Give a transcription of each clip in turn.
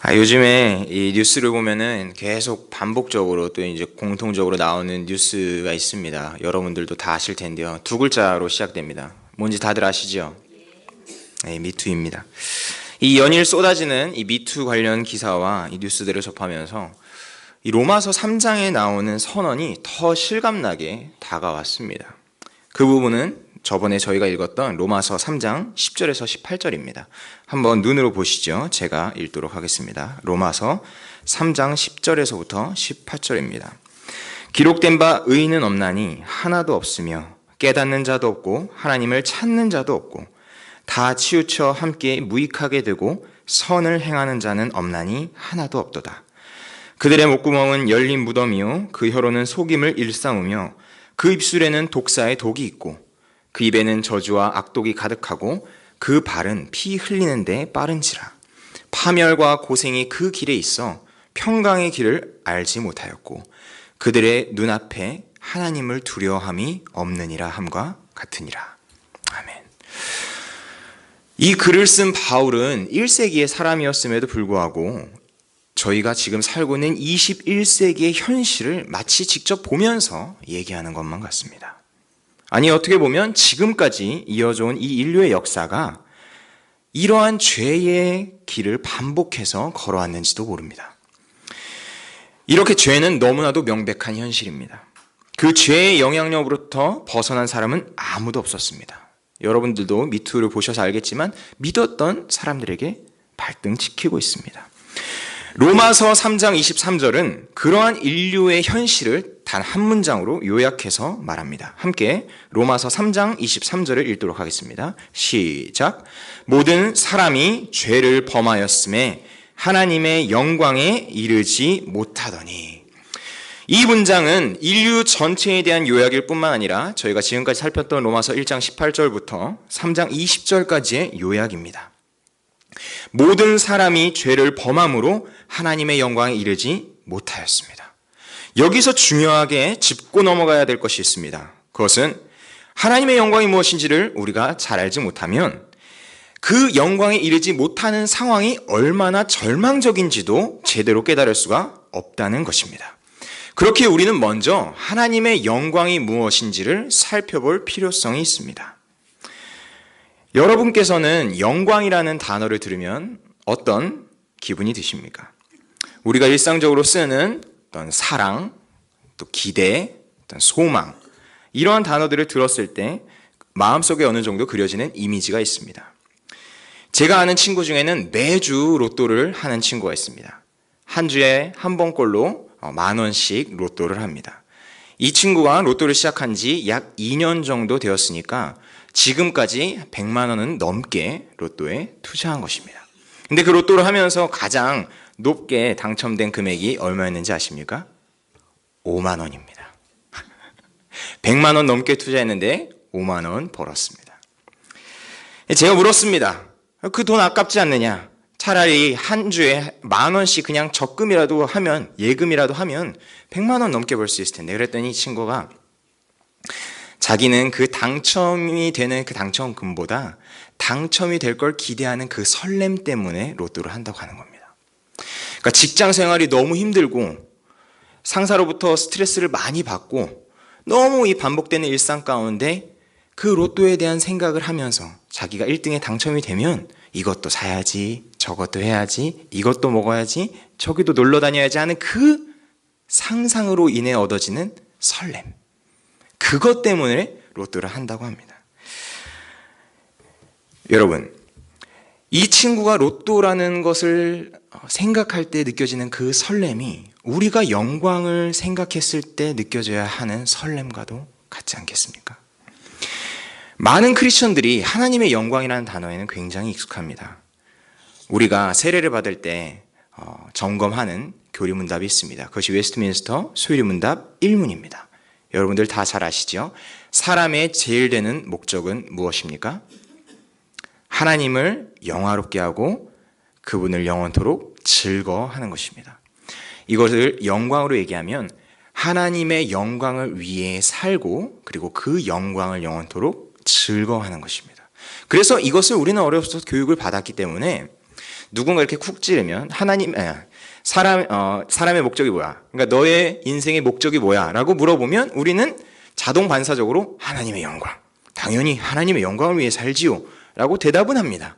요즘에 이 뉴스를 보면은 계속 반복적으로 또 이제 공통적으로 나오는 뉴스가 있습니다. 여러분들도 다 아실 텐데요. 두 글자로 시작됩니다. 뭔지 다들 아시죠? 네, 미투입니다. 이 연일 쏟아지는 이 미투 관련 기사와 이 뉴스들을 접하면서 이 로마서 3장에 나오는 선언이 더 실감나게 다가왔습니다. 그 부분은 저번에 저희가 읽었던 로마서 3장 10절에서 18절입니다. 한번 눈으로 보시죠. 제가 읽도록 하겠습니다. 로마서 3장 10절에서부터 18절입니다. 기록된 바 의인은 없나니 하나도 없으며 깨닫는 자도 없고 하나님을 찾는 자도 없고 다 치우쳐 함께 무익하게 되고 선을 행하는 자는 없나니 하나도 없도다. 그들의 목구멍은 열린 무덤이요 그 혀로는 속임을 일삼으며 그 입술에는 독사의 독이 있고 그 입에는 저주와 악독이 가득하고 그 발은 피 흘리는데 빠른지라. 파멸과 고생이 그 길에 있어 평강의 길을 알지 못하였고 그들의 눈앞에 하나님을 두려워함이 없느니라 함과 같으니라. 아멘. 이 글을 쓴 바울은 1세기의 사람이었음에도 불구하고 저희가 지금 살고 있는 21세기의 현실을 마치 직접 보면서 얘기하는 것만 같습니다. 아니, 어떻게 보면 지금까지 이어져 온 이 인류의 역사가 이러한 죄의 길을 반복해서 걸어왔는지도 모릅니다. 이렇게 죄는 너무나도 명백한 현실입니다. 그 죄의 영향력으로부터 벗어난 사람은 아무도 없었습니다. 여러분들도 미투를 보셔서 알겠지만 믿었던 사람들에게 발등 지키고 있습니다. 로마서 3장 23절은 그러한 인류의 현실을 단 한 문장으로 요약해서 말합니다. 함께 로마서 3장 23절을 읽도록 하겠습니다. 시작. 모든 사람이 죄를 범하였음에 하나님의 영광에 이르지 못하더니. 이 문장은 인류 전체에 대한 요약일 뿐만 아니라 저희가 지금까지 살폈던 로마서 1장 18절부터 3장 20절까지의 요약입니다. 모든 사람이 죄를 범함으로 하나님의 영광에 이르지 못하였습니다. 여기서 중요하게 짚고 넘어가야 될 것이 있습니다. 그것은 하나님의 영광이 무엇인지를 우리가 잘 알지 못하면 그 영광에 이르지 못하는 상황이 얼마나 절망적인지도 제대로 깨달을 수가 없다는 것입니다. 그렇게 우리는 먼저 하나님의 영광이 무엇인지를 살펴볼 필요성이 있습니다. 여러분께서는 영광이라는 단어를 들으면 어떤 기분이 드십니까? 우리가 일상적으로 쓰는 어떤 사랑, 또 기대, 어떤 소망, 이러한 단어들을 들었을 때 마음속에 어느 정도 그려지는 이미지가 있습니다. 제가 아는 친구 중에는 매주 로또를 하는 친구가 있습니다. 한 주에 한 번꼴로 10,000원씩 로또를 합니다. 이 친구가 로또를 시작한 지 약 2년 정도 되었으니까 지금까지 100만 원은 넘게 로또에 투자한 것입니다. 근데 그 로또를 하면서 가장 높게 당첨된 금액이 얼마였는지 아십니까? 5만 원입니다. 100만 원 넘게 투자했는데 5만 원 벌었습니다. 제가 물었습니다. 그 돈 아깝지 않느냐? 차라리 한 주에 10,000원씩 그냥 적금이라도 하면, 예금이라도 하면 100만 원 넘게 벌 수 있을 텐데. 그랬더니 이 친구가 자기는 그 당첨이 되는 그 당첨금보다 당첨이 될 걸 기대하는 그 설렘 때문에 로또를 한다고 하는 겁니다. 그러니까 직장 생활이 너무 힘들고 상사로부터 스트레스를 많이 받고 너무 이 반복되는 일상 가운데 그 로또에 대한 생각을 하면서 자기가 1등에 당첨이 되면 이것도 사야지, 저것도 해야지, 이것도 먹어야지, 저기도 놀러 다녀야지 하는 그 상상으로 인해 얻어지는 설렘. 그것 때문에 로또를 한다고 합니다. 여러분, 이 친구가 로또라는 것을 생각할 때 느껴지는 그 설렘이 우리가 영광을 생각했을 때 느껴져야 하는 설렘과도 같지 않겠습니까? 많은 크리스천들이 하나님의 영광이라는 단어에는 굉장히 익숙합니다. 우리가 세례를 받을 때 점검하는 교리문답이 있습니다. 그것이 웨스트민스터 수요리문답 1문입니다. 여러분들 다 잘 아시죠? 사람의 제일 되는 목적은 무엇입니까? 하나님을 영화롭게 하고 그분을 영원토록 즐거워하는 것입니다. 이것을 영광으로 얘기하면 하나님의 영광을 위해 살고 그리고 그 영광을 영원토록 즐거워하는 것입니다. 그래서 이것을 우리는 어려서 교육을 받았기 때문에 누군가 이렇게 쿡 찌르면 사람의 목적이 뭐야? 그러니까 너의 인생의 목적이 뭐야? 라고 물어보면 우리는 자동 반사적으로 하나님의 영광. 당연히 하나님의 영광을 위해 살지요. 라고 대답은 합니다.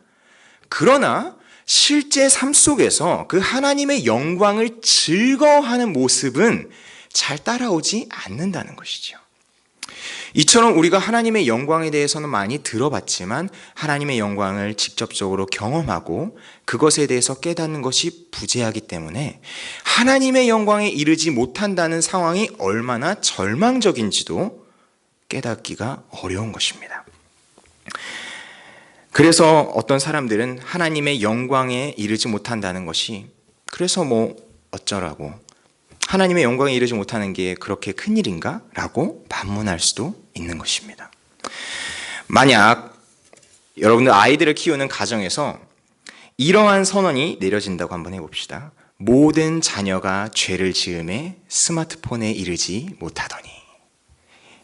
그러나 실제 삶 속에서 그 하나님의 영광을 즐거워하는 모습은 잘 따라오지 않는다는 것이죠. 이처럼 우리가 하나님의 영광에 대해서는 많이 들어봤지만 하나님의 영광을 직접적으로 경험하고 그것에 대해서 깨닫는 것이 부재하기 때문에 하나님의 영광에 이르지 못한다는 상황이 얼마나 절망적인지도 깨닫기가 어려운 것입니다. 그래서 어떤 사람들은 하나님의 영광에 이르지 못한다는 것이 그래서 뭐 어쩌라고 하나님의 영광에 이르지 못하는 게 그렇게 큰일인가? 라고 반문할 수도 있는 것입니다. 만약 여러분들 아이들을 키우는 가정에서 이러한 선언이 내려진다고 한번 해봅시다. 모든 자녀가 죄를 지음에 스마트폰에 이르지 못하더니,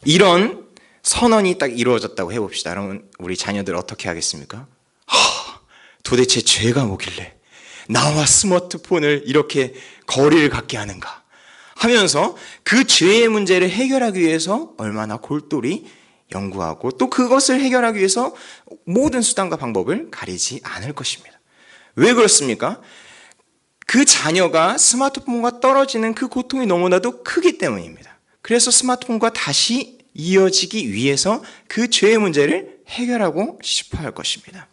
이런 선언이 딱 이루어졌다고 해봅시다. 그러면 우리 자녀들 어떻게 하겠습니까? 도대체 죄가 뭐길래 나와 스마트폰을 이렇게 거리를 갖게 하는가 하면서 그 죄의 문제를 해결하기 위해서 얼마나 골똘히 연구하고 또 그것을 해결하기 위해서 모든 수단과 방법을 가리지 않을 것입니다. 왜 그렇습니까? 그 자녀가 스마트폰과 떨어지는 그 고통이 너무나도 크기 때문입니다. 그래서 스마트폰과 다시 이어지기 위해서 그 죄의 문제를 해결하고 싶어 할 것입니다.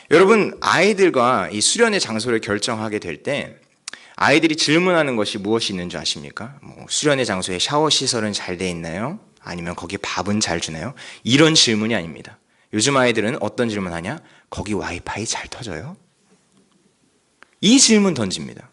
여러분, 아이들과 이 수련의 장소를 결정하게 될 때 아이들이 질문하는 것이 무엇이 있는 줄 아십니까? 수련의 장소에 샤워 시설은 잘 돼 있나요? 아니면 거기 밥은 잘 주나요? 이런 질문이 아닙니다. 요즘 아이들은 어떤 질문 하냐? 거기 와이파이 잘 터져요? 이 질문 던집니다.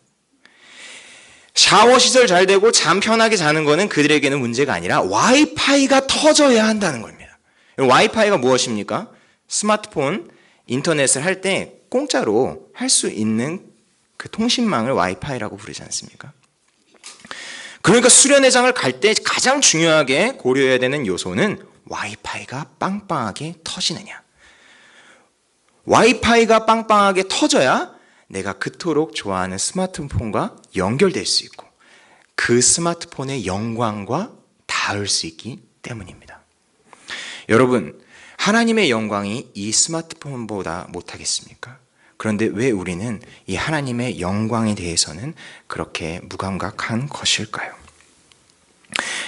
샤워 시설 잘 되고 잠 편하게 자는 거는 그들에게는 문제가 아니라 와이파이가 터져야 한다는 겁니다. 와이파이가 무엇입니까? 스마트폰, 인터넷을 할 때 공짜로 할 수 있는 그 통신망을 와이파이라고 부르지 않습니까? 그러니까 수련회장을 갈 때 가장 중요하게 고려해야 되는 요소는 와이파이가 빵빵하게 터지느냐. 와이파이가 빵빵하게 터져야 내가 그토록 좋아하는 스마트폰과 연결될 수 있고 그 스마트폰의 영광과 닿을 수 있기 때문입니다. 여러분, 하나님의 영광이 이 스마트폰보다 못하겠습니까? 그런데 왜 우리는 이 하나님의 영광에 대해서는 그렇게 무감각한 것일까요?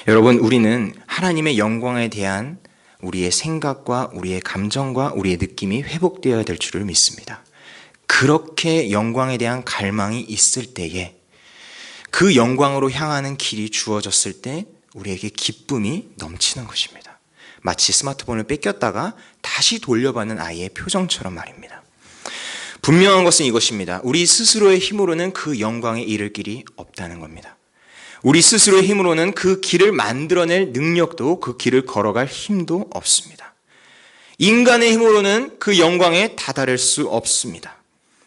여러분, 우리는 하나님의 영광에 대한 우리의 생각과 우리의 감정과 우리의 느낌이 회복되어야 될 줄을 믿습니다. 그렇게 영광에 대한 갈망이 있을 때에 그 영광으로 향하는 길이 주어졌을 때 우리에게 기쁨이 넘치는 것입니다. 마치 스마트폰을 뺏겼다가 다시 돌려받는 아이의 표정처럼 말입니다. 분명한 것은 이것입니다. 우리 스스로의 힘으로는 그 영광에 이를 길이 없다는 겁니다. 우리 스스로의 힘으로는 그 길을 만들어낼 능력도 그 길을 걸어갈 힘도 없습니다. 인간의 힘으로는 그 영광에 다다를 수 없습니다.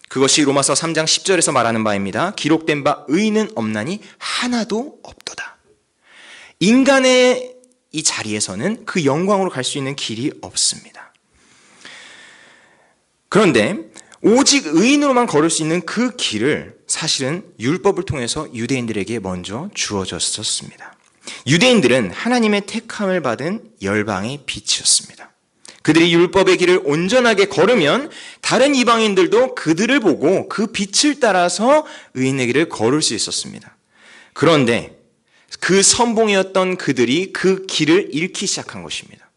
그것이 로마서 3장 10절에서 말하는 바입니다. 기록된 바 의는 없나니 하나도 없도다. 인간의 이 자리에서는 그 영광으로 갈 수 있는 길이 없습니다. 그런데 오직 의인으로만 걸을 수 있는 그 길을 사실은 율법을 통해서 유대인들에게 먼저 주어졌었습니다. 유대인들은 하나님의 택함을 받은 열방의 빛이었습니다. 그들이 율법의 길을 온전하게 걸으면 다른 이방인들도 그들을 보고 그 빛을 따라서 의인의 길을 걸을 수 있었습니다. 그런데 그 선봉이었던 그들이 그 길을 잃기 시작한 것입니다.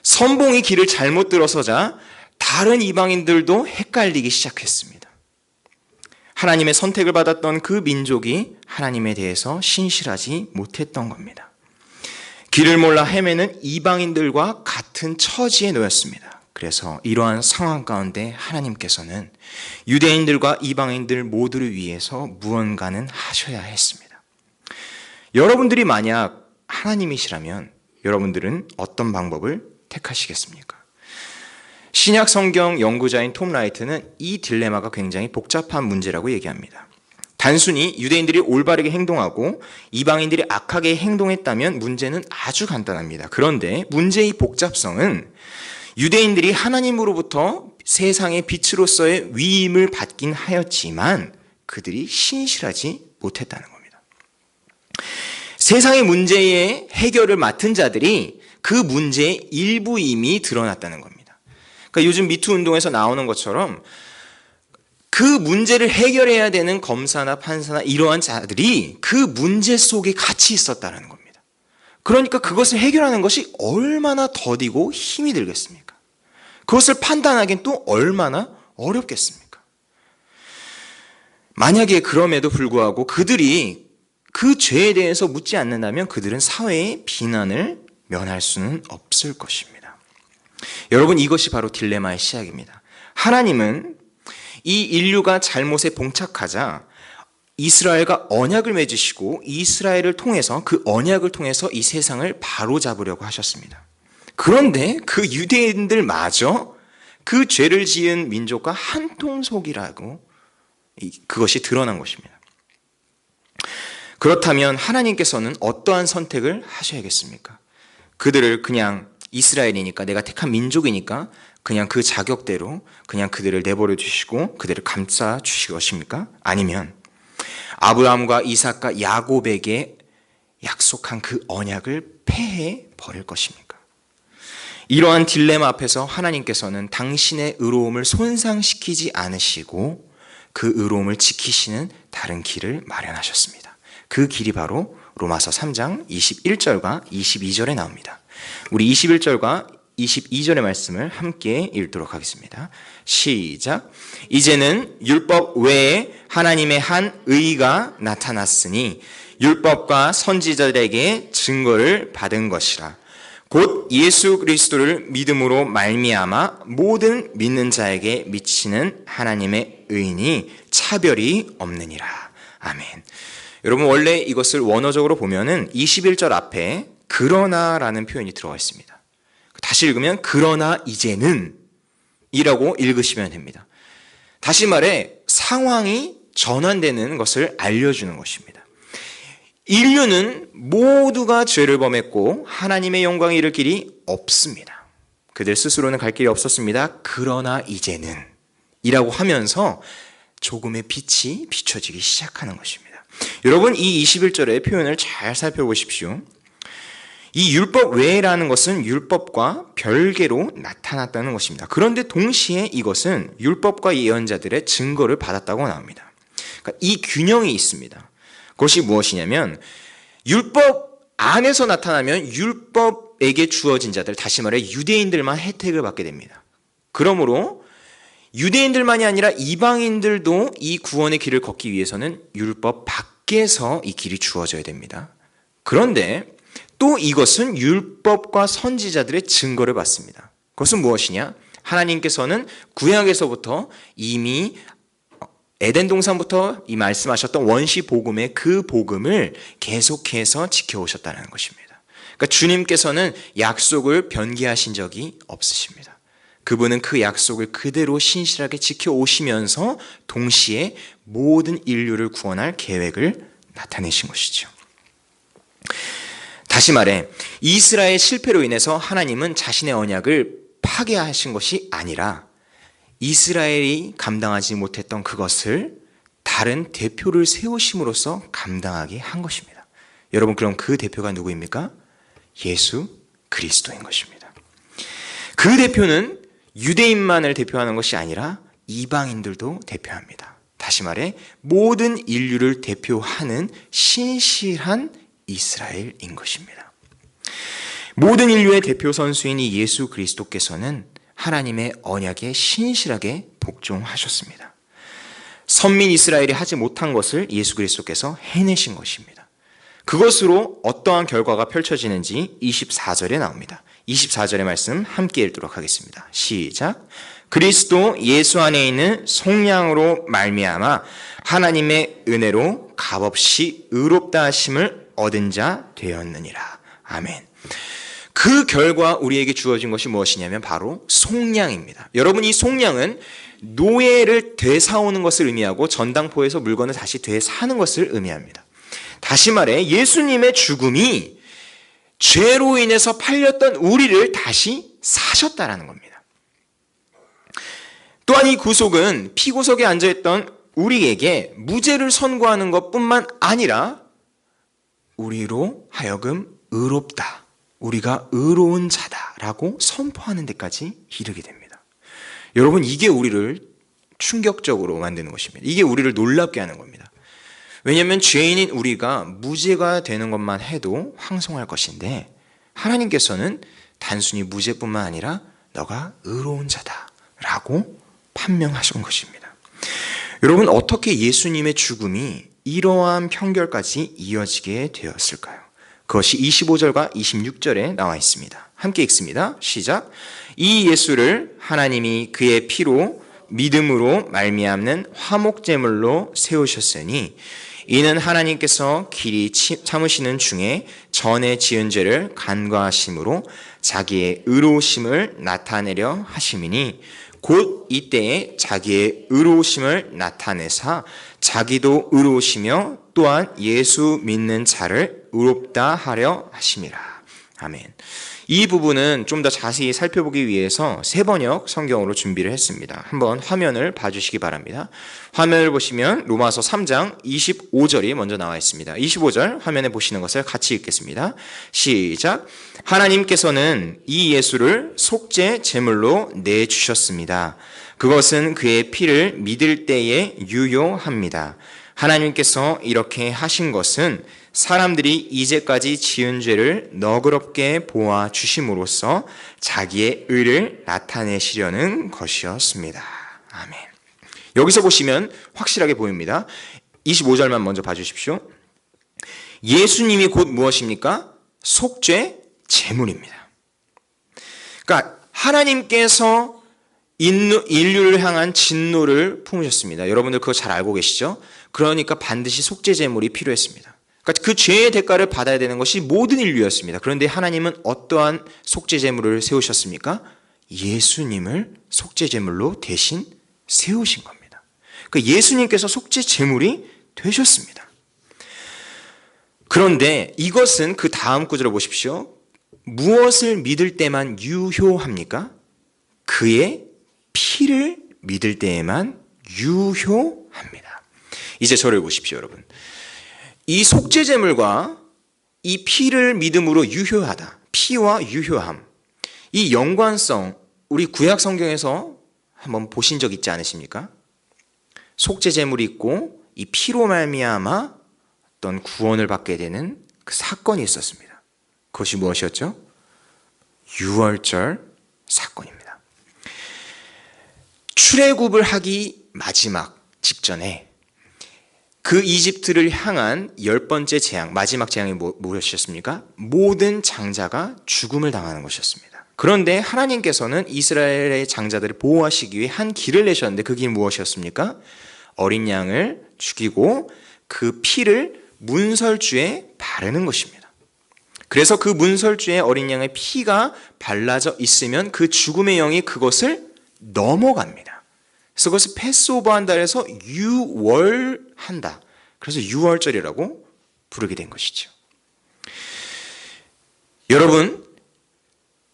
선봉이 길을 잘못 들어서자 다른 이방인들도 헷갈리기 시작했습니다. 하나님의 선택을 받았던 그 민족이 하나님에 대해서 신실하지 못했던 겁니다. 길을 몰라 헤매는 이방인들과 같은 처지에 놓였습니다. 그래서 이러한 상황 가운데 하나님께서는 유대인들과 이방인들 모두를 위해서 무언가는 하셔야 했습니다. 여러분들이 만약 하나님이시라면 여러분들은 어떤 방법을 택하시겠습니까? 신약 성경 연구자인 톰 라이트는 이 딜레마가 굉장히 복잡한 문제라고 얘기합니다. 단순히 유대인들이 올바르게 행동하고 이방인들이 악하게 행동했다면 문제는 아주 간단합니다. 그런데 문제의 복잡성은 유대인들이 하나님으로부터 세상의 빛으로서의 위임을 받긴 하였지만 그들이 신실하지 못했다는 겁니다. 세상의 문제의 해결을 맡은 자들이 그 문제의 일부 이미 드러났다는 겁니다. 그러니까 요즘 미투 운동에서 나오는 것처럼 그 문제를 해결해야 되는 검사나 판사나 이러한 자들이 그 문제 속에 같이 있었다는 겁니다. 그러니까 그것을 해결하는 것이 얼마나 더디고 힘이 들겠습니까? 그것을 판단하기엔 또 얼마나 어렵겠습니까? 만약에 그럼에도 불구하고 그들이 그 죄에 대해서 묻지 않는다면 그들은 사회의 비난을 면할 수는 없을 것입니다. 여러분, 이것이 바로 딜레마의 시작입니다. 하나님은 이 인류가 잘못에 봉착하자 이스라엘과 언약을 맺으시고 이스라엘을 통해서 그 언약을 통해서 이 세상을 바로잡으려고 하셨습니다. 그런데 그 유대인들마저 그 죄를 지은 민족과 한통속이라고 그것이 드러난 것입니다. 그렇다면 하나님께서는 어떠한 선택을 하셔야겠습니까? 그들을 그냥 이스라엘이니까, 내가 택한 민족이니까 그냥 그 자격대로 그냥 그들을 내버려 두시고 그들을 감싸 주실 것입니까? 아니면 아브라함과 이삭과 야곱에게 약속한 그 언약을 폐해 버릴 것입니까? 이러한 딜레마 앞에서 하나님께서는 당신의 의로움을 손상시키지 않으시고 그 의로움을 지키시는 다른 길을 마련하셨습니다. 그 길이 바로 로마서 3장 21절과 22절에 나옵니다. 우리 21절과 22절의 말씀을 함께 읽도록 하겠습니다. 시작. 이제는 율법 외에 하나님의 한 의가 나타났으니 율법과 선지자들에게 증거를 받은 것이라. 곧 예수 그리스도를 믿음으로 말미암아 모든 믿는 자에게 미치는 하나님의 의인이 차별이 없느니라. 아멘. 여러분, 원래 이것을 원어적으로 보면은 21절 앞에 그러나라는 표현이 들어가 있습니다. 다시 읽으면 그러나 이제는 이라고 읽으시면 됩니다. 다시 말해 상황이 전환되는 것을 알려주는 것입니다. 인류는 모두가 죄를 범했고 하나님의 영광에 이를 길이 없습니다. 그들 스스로는 갈 길이 없었습니다. 그러나 이제는 이라고 하면서 조금의 빛이 비춰지기 시작하는 것입니다. 여러분, 이 21절의 표현을 잘 살펴보십시오. 이 율법 외라는 것은 율법과 별개로 나타났다는 것입니다. 그런데 동시에 이것은 율법과 예언자들의 증거를 받았다고 나옵니다. 그러니까 이 균형이 있습니다. 그것이 무엇이냐면 율법 안에서 나타나면 율법에게 주어진 자들, 다시 말해 유대인들만 혜택을 받게 됩니다. 그러므로 유대인들만이 아니라 이방인들도 이 구원의 길을 걷기 위해서는 율법 밖에서 이 길이 주어져야 됩니다. 그런데 또 이것은 율법과 선지자들의 증거를 받습니다. 그것은 무엇이냐? 하나님께서는 구약에서부터 이미 에덴 동산부터 이 말씀하셨던 원시 복음의 그 복음을 계속해서 지켜오셨다는 것입니다. 그러니까 주님께서는 약속을 변개하신 적이 없으십니다. 그분은 그 약속을 그대로 신실하게 지켜오시면서 동시에 모든 인류를 구원할 계획을 나타내신 것이죠. 다시 말해 이스라엘의 실패로 인해서 하나님은 자신의 언약을 파괴하신 것이 아니라 이스라엘이 감당하지 못했던 그것을 다른 대표를 세우심으로써 감당하게 한 것입니다. 여러분, 그럼 그 대표가 누구입니까? 예수 그리스도인 것입니다. 그 대표는 유대인만을 대표하는 것이 아니라 이방인들도 대표합니다. 다시 말해 모든 인류를 대표하는 신실한 이스라엘인 것입니다. 모든 인류의 대표 선수인 이 예수 그리스도께서는 하나님의 언약에 신실하게 복종하셨습니다. 선민 이스라엘이 하지 못한 것을 예수 그리스도께서 해내신 것입니다. 그것으로 어떠한 결과가 펼쳐지는지 24절에 나옵니다. 24절의 말씀 함께 읽도록 하겠습니다. 시작. 그리스도 예수 안에 있는 속량으로 말미암아 하나님의 은혜로 값없이 의롭다 하심을 얻은 자 되었느니라. 아멘. 그 결과 우리에게 주어진 것이 무엇이냐면 바로 속량입니다. 여러분, 이 속량은 노예를 되사오는 것을 의미하고 전당포에서 물건을 다시 되사는 것을 의미합니다. 다시 말해 예수님의 죽음이 죄로 인해서 팔렸던 우리를 다시 사셨다라는 겁니다. 또한 이 구속은 피고석에 앉아있던 우리에게 무죄를 선고하는 것뿐만 아니라 우리로 하여금 의롭다, 우리가 의로운 자다라고 선포하는 데까지 이르게 됩니다. 여러분, 이게 우리를 충격적으로 만드는 것입니다. 이게 우리를 놀랍게 하는 겁니다. 왜냐하면 죄인인 우리가 무죄가 되는 것만 해도 황송할 것인데, 하나님께서는 단순히 무죄뿐만 아니라 너가 의로운 자다라고 판명하신 것입니다. 여러분, 어떻게 예수님의 죽음이 이러한 편결까지 이어지게 되었을까요? 그것이 25절과 26절에 나와 있습니다. 함께 읽습니다. 시작. 이 예수를 하나님이 그의 피로 믿음으로 말미암는 화목제물로 세우셨으니 이는 하나님께서 길이 참으시는 중에 전에 지은 죄를 간과하심으로 자기의 의로우심을 나타내려 하심이니 곧 이때에 자기의 의로우심을 나타내사 자기도 의로우시며 또한 예수 믿는 자를 의롭다 하려 하심이라. 아멘. 이 부분은 좀 더 자세히 살펴보기 위해서 세번역 성경으로 준비를 했습니다. 한번 화면을 봐주시기 바랍니다. 화면을 보시면 로마서 3장 25절이 먼저 나와 있습니다. 25절 화면에 보시는 것을 같이 읽겠습니다. 시작. 하나님께서는 이 예수를 속죄 제물로 내주셨습니다. 그것은 그의 피를 믿을 때에 유효합니다. 하나님께서 이렇게 하신 것은 사람들이 이제까지 지은 죄를 너그럽게 보아 주심으로써 자기의 의를 나타내시려는 것이었습니다. 아멘. 여기서 보시면 확실하게 보입니다. 25절만 먼저 봐주십시오. 예수님이 곧 무엇입니까? 속죄 제물입니다. 그러니까 하나님께서 인류를 향한 진노를 품으셨습니다. 여러분들 그거 잘 알고 계시죠? 그러니까 반드시 속죄 제물이 필요했습니다. 그러니까 그 죄의 대가를 받아야 되는 것이 모든 인류였습니다. 그런데 하나님은 어떠한 속죄 제물을 세우셨습니까? 예수님을 속죄 제물로 대신 세우신 겁니다. 그러니까 예수님께서 속죄 제물이 되셨습니다. 그런데 이것은 그 다음 구절을 보십시오. 무엇을 믿을 때만 유효합니까? 그의 피를 믿을 때에만 유효합니다. 이제 저를 보십시오, 여러분. 이 속죄제물과 이 피를 믿음으로 유효하다, 피와 유효함, 이 연관성, 우리 구약 성경에서 한번 보신 적 있지 않으십니까? 속죄제물이 있고 이 피로 말미암아 어떤 구원을 받게 되는 그 사건이 있었습니다. 그것이 무엇이었죠? 유월절 사건입니다. 출애굽을 하기 마지막 직전에 그 이집트를 향한 10번째 재앙, 마지막 재앙이 무엇이었습니까? 모든 장자가 죽음을 당하는 것이었습니다. 그런데 하나님께서는 이스라엘의 장자들을 보호하시기 위해 한 길을 내셨는데 그 길이 무엇이었습니까? 어린 양을 죽이고 그 피를 문설주에 바르는 것입니다. 그래서 그 문설주에 어린 양의 피가 발라져 있으면 그 죽음의 영이 그것을 넘어갑니다. 그래서 그것을 패스오버한다 해서 유월한다. 그래서 유월절이라고 부르게 된 것이죠. 여러분,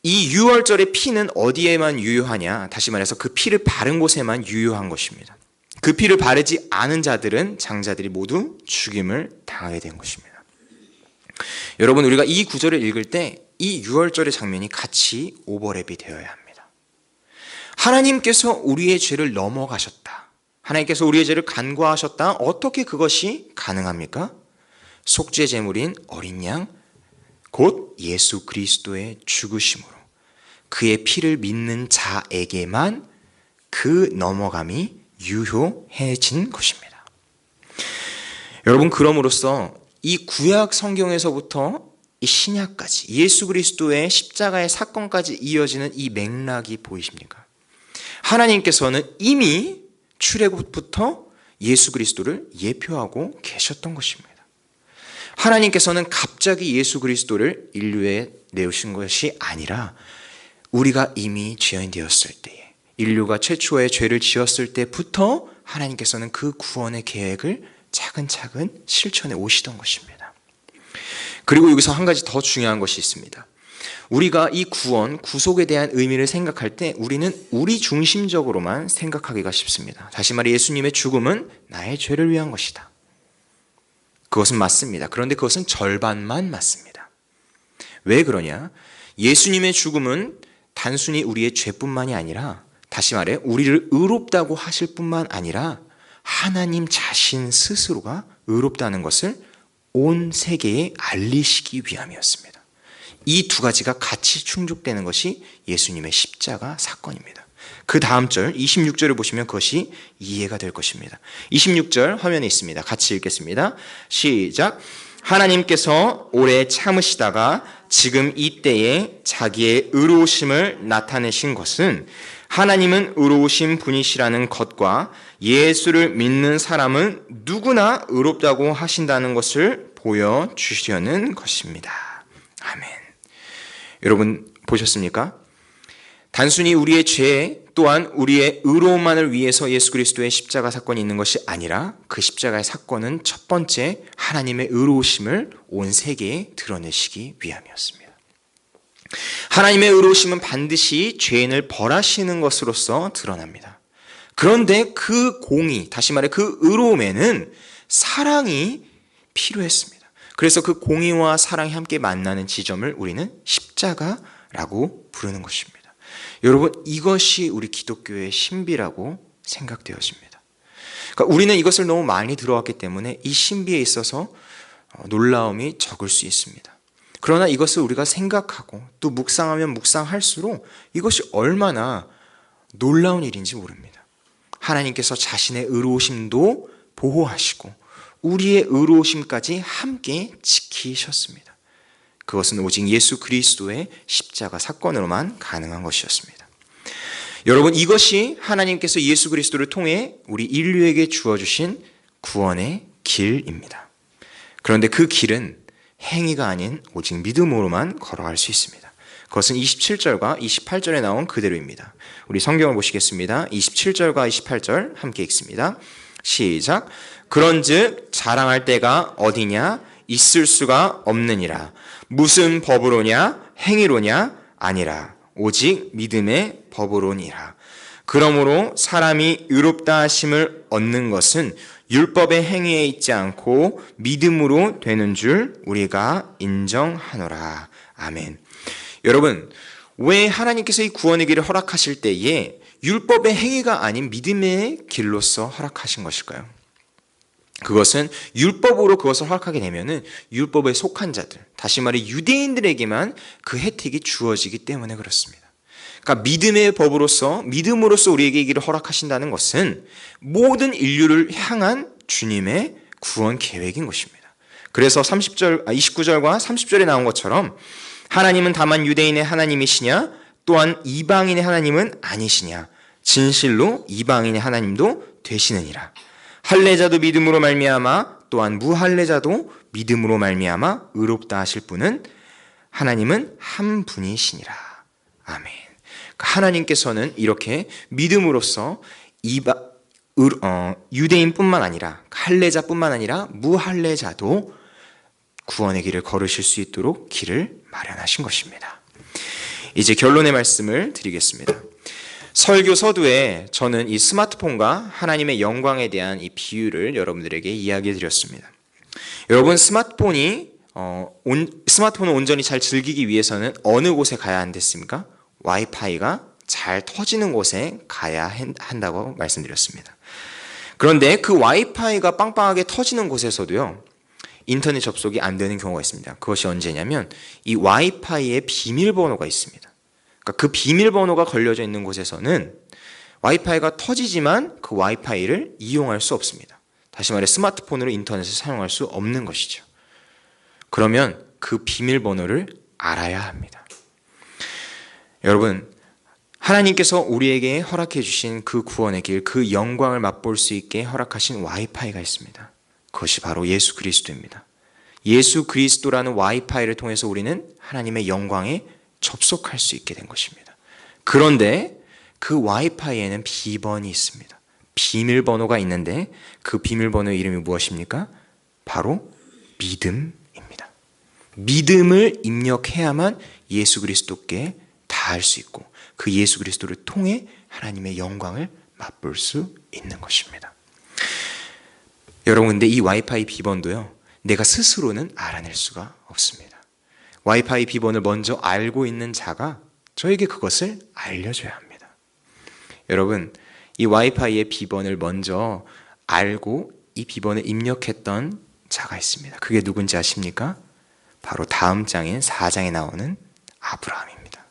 이 유월절의 피는 어디에만 유효하냐? 다시 말해서 그 피를 바른 곳에만 유효한 것입니다. 그 피를 바르지 않은 자들은 장자들이 모두 죽임을 당하게 된 것입니다. 여러분, 우리가 이 구절을 읽을 때 이 유월절의 장면이 같이 오버랩이 되어야 합니다. 하나님께서 우리의 죄를 넘어가셨다. 하나님께서 우리의 죄를 간과하셨다. 어떻게 그것이 가능합니까? 속죄 제물인 어린 양, 곧 예수 그리스도의 죽으심으로 그의 피를 믿는 자에게만 그 넘어감이 유효해진 것입니다. 여러분, 그럼으로써 이 구약 성경에서부터 이 신약까지 예수 그리스도의 십자가의 사건까지 이어지는 이 맥락이 보이십니까? 하나님께서는 이미 출애굽부터 예수 그리스도를 예표하고 계셨던 것입니다. 하나님께서는 갑자기 예수 그리스도를 인류에 내오신 것이 아니라 우리가 이미 죄인 되었을 때에, 인류가 최초의 죄를 지었을 때부터 하나님께서는 그 구원의 계획을 차근차근 실천해 오시던 것입니다. 그리고 여기서 한 가지 더 중요한 것이 있습니다. 우리가 이 구원, 구속에 대한 의미를 생각할 때 우리는 우리 중심적으로만 생각하기가 쉽습니다. 다시 말해 예수님의 죽음은 나의 죄를 위한 것이다. 그것은 맞습니다. 그런데 그것은 절반만 맞습니다. 왜 그러냐? 예수님의 죽음은 단순히 우리의 죄뿐만이 아니라, 다시 말해 우리를 의롭다고 하실 뿐만 아니라 하나님 자신 스스로가 의롭다는 것을 온 세계에 알리시기 위함이었습니다. 이 두 가지가 같이 충족되는 것이 예수님의 십자가 사건입니다. 그 다음 절 26절을 보시면 그것이 이해가 될 것입니다. 26절 화면에 있습니다. 같이 읽겠습니다. 시작. 하나님께서 오래 참으시다가 지금 이때에 자기의 의로우심을 나타내신 것은 하나님은 의로우신 분이시라는 것과 예수를 믿는 사람은 누구나 의롭다고 하신다는 것을 보여주시려는 것입니다. 아멘. 여러분 보셨습니까? 단순히 우리의 죄 또한 우리의 의로움만을 위해서 예수 그리스도의 십자가 사건이 있는 것이 아니라 그 십자가의 사건은 첫 번째 하나님의 의로우심을 온 세계에 드러내시기 위함이었습니다. 하나님의 의로우심은 반드시 죄인을 벌하시는 것으로서 드러납니다. 그런데 그 공의, 다시 말해 그 의로움에는 사랑이 필요했습니다. 그래서 그 공의와 사랑이 함께 만나는 지점을 우리는 십자가라고 부르는 것입니다. 여러분, 이것이 우리 기독교의 신비라고 생각되어집니다. 그러니까 우리는 이것을 너무 많이 들어왔기 때문에 이 신비에 있어서 놀라움이 적을 수 있습니다. 그러나 이것을 우리가 생각하고 또 묵상하면 묵상할수록 이것이 얼마나 놀라운 일인지 모릅니다. 하나님께서 자신의 의로우심도 보호하시고 우리의 의로우심까지 함께 지키셨습니다. 그것은 오직 예수 그리스도의 십자가 사건으로만 가능한 것이었습니다. 여러분, 이것이 하나님께서 예수 그리스도를 통해 우리 인류에게 주어주신 구원의 길입니다. 그런데 그 길은 행위가 아닌 오직 믿음으로만 걸어갈 수 있습니다. 그것은 27절과 28절에 나온 그대로입니다. 우리 성경을 보시겠습니다. 27절과 28절 함께 읽습니다. 시작. 그런즉 자랑할 때가 어디냐? 있을 수가 없느니라. 무슨 법으로냐? 행위로냐? 아니라 오직 믿음의 법으로니라. 그러므로 사람이 의롭다 하심을 얻는 것은 율법의 행위에 있지 않고 믿음으로 되는 줄 우리가 인정하노라. 아멘. 여러분, 왜 하나님께서 이 구원의 길을 허락하실 때에 율법의 행위가 아닌 믿음의 길로서 허락하신 것일까요? 그것은 율법으로 그것을 허락하게 되면은 율법에 속한 자들, 다시 말해 유대인들에게만 그 혜택이 주어지기 때문에 그렇습니다. 그러니까 믿음의 법으로서, 믿음으로써 우리에게 이 길을 허락하신다는 것은 모든 인류를 향한 주님의 구원 계획인 것입니다. 그래서 29절과 30절에 나온 것처럼 하나님은 다만 유대인의 하나님이시냐? 또한 이방인의 하나님은 아니시냐? 진실로 이방인의 하나님도 되시느니라. 할례자도 믿음으로 말미암아 또한 무할례자도 믿음으로 말미암아 의롭다 하실 분은 하나님은 한 분이시니라. 아멘. 하나님께서는 이렇게 믿음으로써 유대인뿐만 아니라 할례자뿐만 아니라 무할례자도 구원의 길을 걸으실 수 있도록 길을 마련하신 것입니다. 이제 결론의 말씀을 드리겠습니다. 설교 서두에 저는 이 스마트폰과 하나님의 영광에 대한 이 비유를 여러분들에게 이야기해 드렸습니다. 여러분, 스마트폰을 온전히 잘 즐기기 위해서는 어느 곳에 가야 한댔습니까? 와이파이가 잘 터지는 곳에 가야 한다고 말씀드렸습니다. 그런데 그 와이파이가 빵빵하게 터지는 곳에서도요, 인터넷 접속이 안 되는 경우가 있습니다. 그것이 언제냐면 이 와이파이에 비밀번호가 있습니다. 그러니까 그 비밀번호가 걸려져 있는 곳에서는 와이파이가 터지지만 그 와이파이를 이용할 수 없습니다. 다시 말해 스마트폰으로 인터넷을 사용할 수 없는 것이죠. 그러면 그 비밀번호를 알아야 합니다. 여러분, 하나님께서 우리에게 허락해 주신 그 구원의 길, 그 영광을 맛볼 수 있게 허락하신 와이파이가 있습니다. 그것이 바로 예수 그리스도입니다. 예수 그리스도라는 와이파이를 통해서 우리는 하나님의 영광에 접속할 수 있게 된 것입니다. 그런데 그 와이파이에는 비번이 있습니다. 비밀번호가 있는데 그 비밀번호의 이름이 무엇입니까? 바로 믿음입니다. 믿음을 입력해야만 예수 그리스도께 닿을 수 있고 그 예수 그리스도를 통해 하나님의 영광을 맛볼 수 있는 것입니다. 여러분, 근데 이 와이파이 비번도요, 내가 스스로는 알아낼 수가 없습니다. 와이파이 비번을 먼저 알고 있는 자가 저에게 그것을 알려줘야 합니다. 여러분, 이 와이파이의 비번을 먼저 알고 이 비번을 입력했던 자가 있습니다. 그게 누군지 아십니까? 바로 다음 장인 4장에 나오는 아브라함입니다.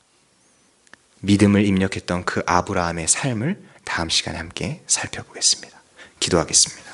믿음을 입력했던 그 아브라함의 삶을 다음 시간에 함께 살펴보겠습니다. 기도하겠습니다.